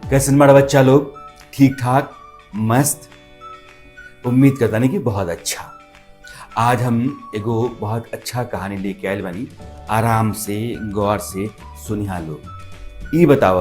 कैसन बड़ा बच्चा लोग? ठीक ठाक, मस्त। उम्मीद करता नहीं कि बहुत अच्छा। आज हम एगो बहुत अच्छा कहानी लेके आयल बानी। आराम से गौर से सुनिहा लोग। ई बताव,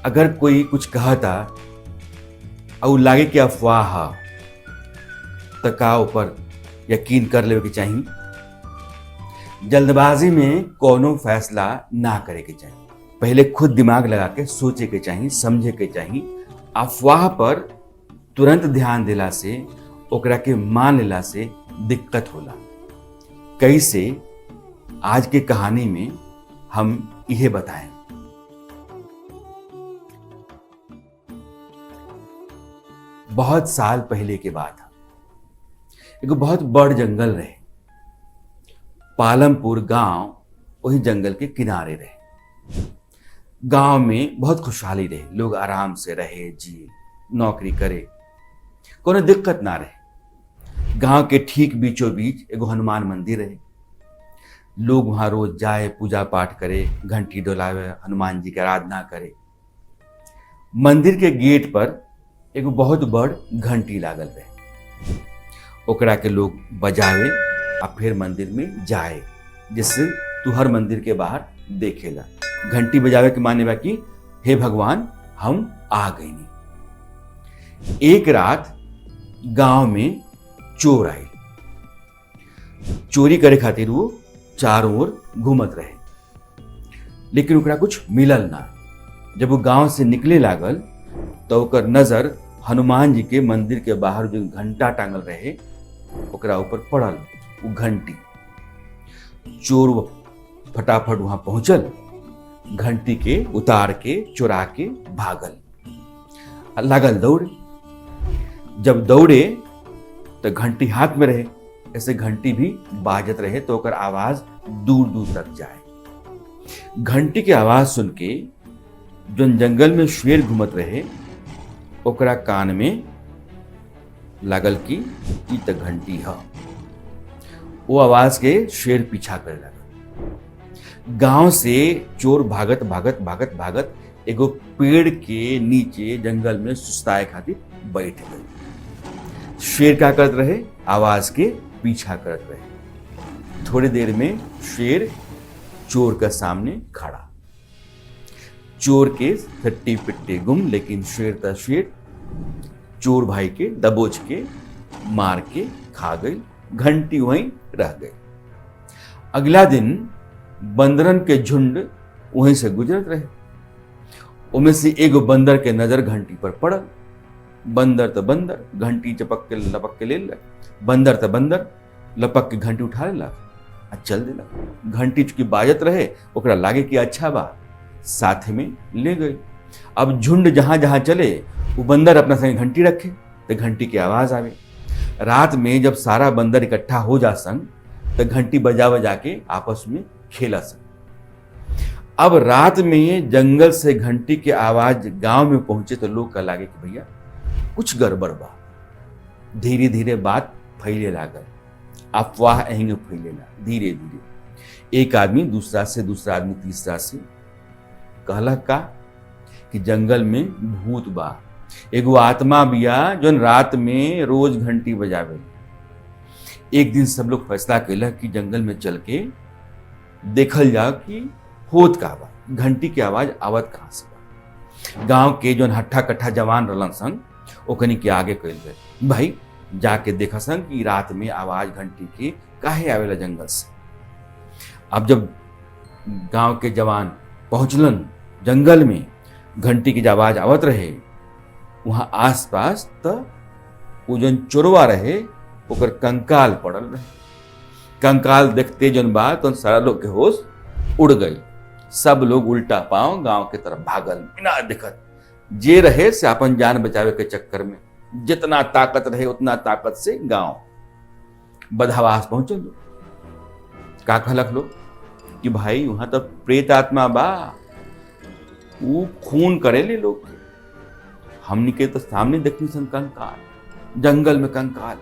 अगर कोई कुछ कहता और लागे कि अफवाह है त का ऊपर यकीन कर लेवे के चाही। जल्दबाजी में कोनो फैसला ना करे के चाही। पहले खुद दिमाग लगा के सोचे के चाही, समझे के चाही। अफवाह पर तुरंत ध्यान दिला से, ओकरा के मान लेला से दिक्कत होला। कैसे? आज के कहानी में हम इहे बताएं। बहुत साल पहले के बात है। एगो बहुत बड़ जंगल रहे। पालमपुर गांव वही जंगल के किनारे रहे। गांव में बहुत खुशहाली रहे। लोग आराम से रहे, जिए, नौकरी करे, कोनो दिक्कत ना रहे। गांव के ठीक बीचों बीच एगो हनुमान मंदिर रहे। लोग वहां रोज जाए, पूजा पाठ करे, घंटी डोलावे, हनुमान जी की आराधना करे। मंदिर के गेट पर एगो बहुत बड़ घंटी लागल रहे। ओकरा के लोग बजावे और फिर मंदिर में जाए, जिससे तू हर मंदिर के बाहर देखेला। घंटी बजावे के माने बा कि हे भगवान, हम आ गईनी। एक रात गांव में चोर आए। चोरी करे खातिर वो चारों ओर घूमत रहे, लेकिन ओकरा कुछ मिलल ना। जब वो गांव से निकले लागल तो ओकर नजर हनुमान जी के मंदिर के बाहर जो घंटा टांगल रहे ओकरा ऊपर पड़ल। वो घंटी। चोर फटाफट वहां पहुंचल, घंटी के उतार के चुरा के भागल। लागल दौड़े। जब दौड़े तो घंटी हाथ में रहे, ऐसे घंटी भी बाजत रहे तो ओकर आवाज दूर दूर तक जाए। घंटी के आवाज सुन के जो जंगल में शेर घूमत रहे ओकरा कान में लागल कि ई त घंटी है। वो आवाज के शेर पीछा करे लागल। गांव से चोर भागत भागत भागत भागत एगो पेड़ के नीचे जंगल में सुस्ताए खातिर बैठ गए। शेर क्या करत रहे? आवाज के पीछा करत रहे। थोड़ी देर में शेर चोर के सामने खड़ा। चोर के फट्टी पिट्टी गुम, लेकिन शेर त शेर चोर भाई के दबोच के मार के खा गई। घंटी वहीं रह गई। अगला दिन बंदरन के झुंड वहीं से गुजरत रहे। उनमें से एगो बंदर के नजर घंटी पर पड़ल। बंदर तो बंदर घंटी चपक के लपक के ले लग। बंदर तो बंदर लपक के घंटी उठा ले लग, चल दिला। घंटी चुकी बाजत रहे, ओकरा लागे कि अच्छा बा, साथ में ले गई। अब झुंड जहां जहां चले वो बंदर अपना संग घंटी रखे तो घंटी की आवाज आवे। रात में जब सारा बंदर इकट्ठा हो जा संग तो घंटी बजा बजा के आपस में खेला संग। अब रात में जंगल से घंटी की आवाज गांव में पहुंचे तो लोग का लागे कि भैया कुछ गड़बड़ बा। धीरे धीरे बात फैले लागल। अफवाह अहिंग फैलेला धीरे धीरे। एक आदमी दूसरा से, दूसरा आदमी तीसरा से कहलक का कि जंगल में भूत बा। एगो आत्मा बिया जोन रात में रोज घंटी बजावे। एक दिन सब लोग फैसला कैलक कि जंगल में चल के देखल जाओ कि होत का बा, घंटी की आवाज आवत कहां से बा। गांव के जोन हट्ठा कट्ठा जवान रहलन संग ओकनी के आगे कैल गए, भाई जाके देखा संग कि रात में आवाज घंटी की काहे आवेला जंगल से। अब जब गांव के जवान पहुंचलन जंगल में, घंटी की आवाज आवत रहे, वहां आसपास तो वो जन चोरवा रहे ओकर कंकाल पड़ल रहे। कंकाल देखते जन बात तो सारा लोग के होश उड़ गई। सब लोग उल्टा पांव गांव के तरफ भागल बिना दिखत। जे रहे से अपन जान बचावे के चक्कर में जितना ताकत रहे उतना ताकत से गांव बदहवास पहुंचल। का कहलक लोग कि भाई वहां तो प्रेत आत्मा बा, वो खून करेले लोग के। हमनी के तो सामने देखनी सन कंकाल, जंगल में कंकाल,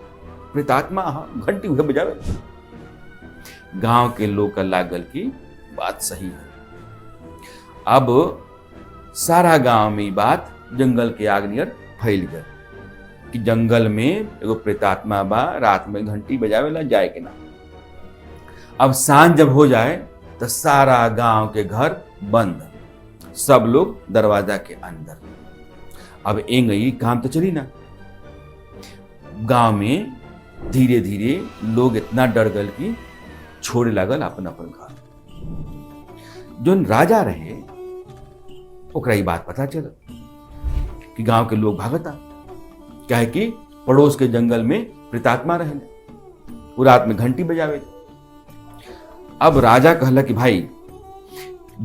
प्रेतात्मा घंटी हुए बजावे। गांव के लोग का लागल की बात सही है। अब सारा गांव में ये बात जंगल के आग नियर फैल गए कि जंगल में एगो प्रेतात्मा बा, रात में घंटी बजावेला, जाए के ना। अब सांझ जब हो जाए तो सारा गांव के घर बंद, सब लोग दरवाजा के अंदर। अब एंगई काम तो चली ना। गांव में धीरे धीरे लोग इतना डर गल कि छोड़े लागल अपन अपन घर। जोन राजा रहे ओकरा ई बात पता चल कि गांव के लोग भागता, क्या कि पड़ोस के जंगल में प्रेतात्मा रहे, वो रात में घंटी बजावे। अब राजा कहला कि भाई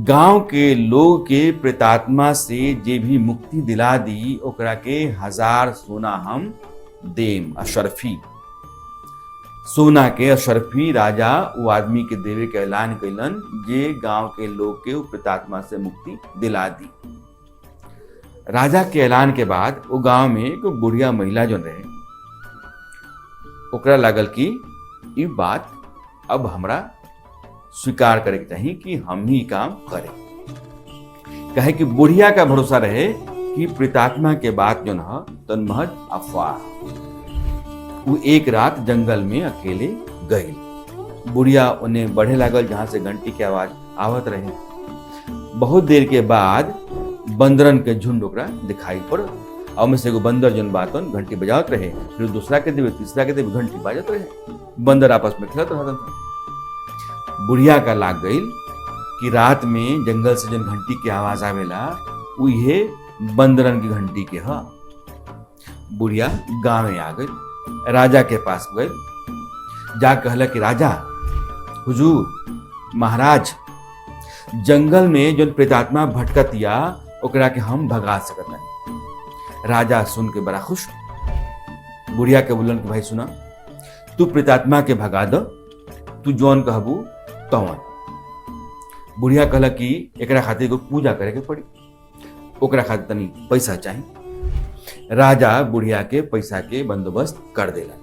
गांव के लोग के प्रेतात्मा से जे भी मुक्ति दिला दी ओकरा के 1000 सोना हम देम, अशरफी सोना के अशरफी राजा वो आदमी के देवे के ऐलान कैलन जे गांव के लोग के प्रेतात्मा से मुक्ति दिला दी। राजा के ऐलान के बाद वो गांव में एक बुढ़िया महिला जो रहे ओकरा लागल कि ये बात अब हमरा स्वीकार करे के चाहिए कि हम ही काम करें। कहे कि बुढ़िया का भरोसा रहे कि प्रेतात्मा के बात जो न तन महज अफवाह। वो एक रात जंगल में अकेले गई। बुढ़िया उन्हें बढ़े लागल जहां से घंटी की आवाज आवत रहे। बहुत देर के बाद बंदरन के झुंड ओकरा दिखाई पड़, और में से एगो बंदर जन बातन घंटी बजावत रहे, फिर दूसरा के देवे तीसरा के देवे घंटी बजात रहे। बंदर आपस में खेलत रहता। बुढ़िया का लाग गई कि रात में जंगल से जन घंटी की आवाज आवेला वो ये बंदरन की घंटी के ह। बुढ़िया गांव में आ गई, राजा के पास गई, जा कहला कि राजा हुजूर महाराज जंगल में जो प्रेतात्मा भटकतिया ओकरा के हम भगा सकत नहीं। राजा सुन के बड़ा खुश। बुढ़िया के बोलन कि भाई सुना, तू प्रेतात्मा के भगा दो, तू जौन कहबू तौन। बुढ़िया कहला कि एकरा खातिर को पूजा करे के पड़ी, ओकरा खातिर तनी पैसा चाहिए। राजा बुढ़िया के पैसा के बंदोबस्त कर देला।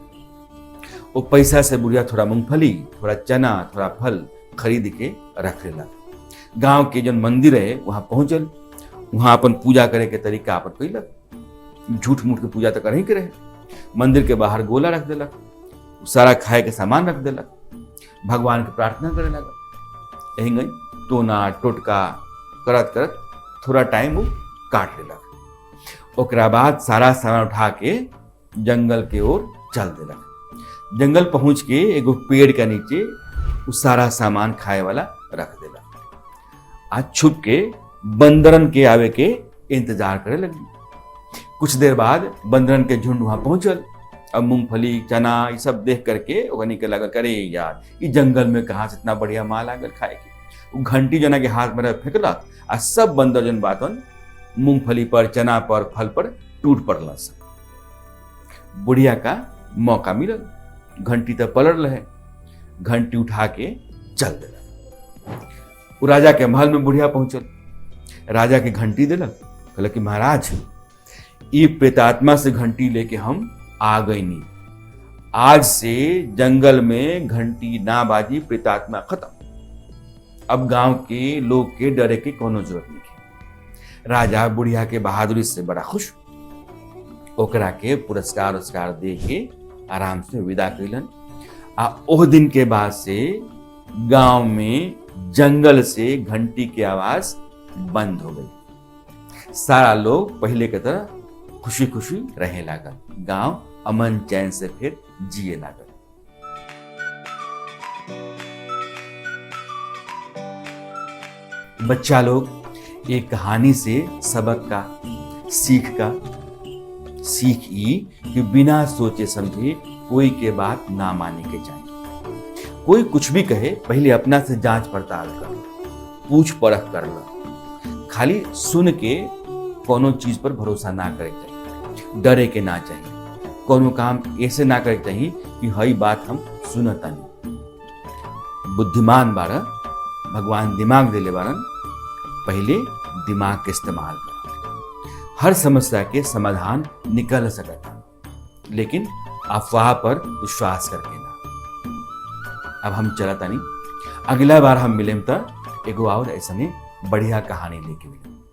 वो पैसा से बुढ़िया थोड़ा मूंगफली, थोड़ा चना, थोड़ा फल खरीद के रख लेला। गांव के जन मंदिर है वहां पहुंचल, वहां अपन पूजा करे के तरीका अपन कैलक। झूठ मूठ के पूजा तो कर ही के रहे। मंदिर के बाहर गोला रख देलक, सारा खाए के सामान रख देलक, भगवान के प्रार्थना करे लगा। यही गई टोना टोटका करत करत थोड़ा टाइम वो काट लेलक। ओकरा बाद सारा सामान उठा के जंगल के ओर चल देलक। जंगल पहुंच के एगो पेड़ के नीचे वो सारा सामान खाए वाला रख देलक। आज छुप के बंदरन के आवे के इंतजार करे लगी। कुछ देर बाद बंदरन के झुंड वहां पहुंचल। अब मूंगफली चना ये सब देख करके ओकनी के लगल करे यार ये जंगल में कहाँ से इतना बढ़िया माल आगल खाए के। वो घंटी जना के हाथ में फेंकलक आ सब बंदर जन बातन मूंगफली पर, चना पर, फल पर टूट पड़ल। बुढ़िया का मौका मिलल, घंटी तो पलट रहे, घंटी उठा के चल दिलक। वो राजा के महल में बुढ़िया पहुंचल, राजा के घंटी दिलक, कहल कि महाराज ये प्रेतात्मा से घंटी लेके हम आ गई नहीं, आज से जंगल में घंटी ना बाजी, प्रेतात्मा खत्म। अब गांव के लोग के डरे के कोनो जरूरत नहीं है। राजा बुढ़िया के बहादुरी से बड़ा खुश, ओकरा के पुरस्कार दे के आराम से विदा कैलन। आ ओह दिन के बाद से गांव में जंगल से घंटी की आवाज बंद हो गई। सारा लोग पहले की तरह खुशी खुशी रहे लागल, गांव अमन चैन से फिर जिए लागल। बच्चा लोग एक कहानी से सबक का सीख ई कि बिना सोचे समझे कोई के बात ना माने के चाहिए। कोई कुछ भी कहे पहले अपना से जांच पड़ताल कर, पूछ परख कर लो। खाली सुन के कोनो चीज पर भरोसा ना करे चाहिए, डरे के ना चाहिए। कोनो काम ऐसे ना करे चाहिए कि हई बात हम सुनता नहीं। बुद्धिमान बारा, भगवान दिमाग देले बारन, पहले दिमाग के इस्तेमाल कर। हर समस्या के समाधान निकल सकता, लेकिन अफवाह पर विश्वास करके ना। अब हम चलता नहीं, अगला बार हम मिलें तो एगो और ऐसा बढ़िया कहानी लेके मिलें।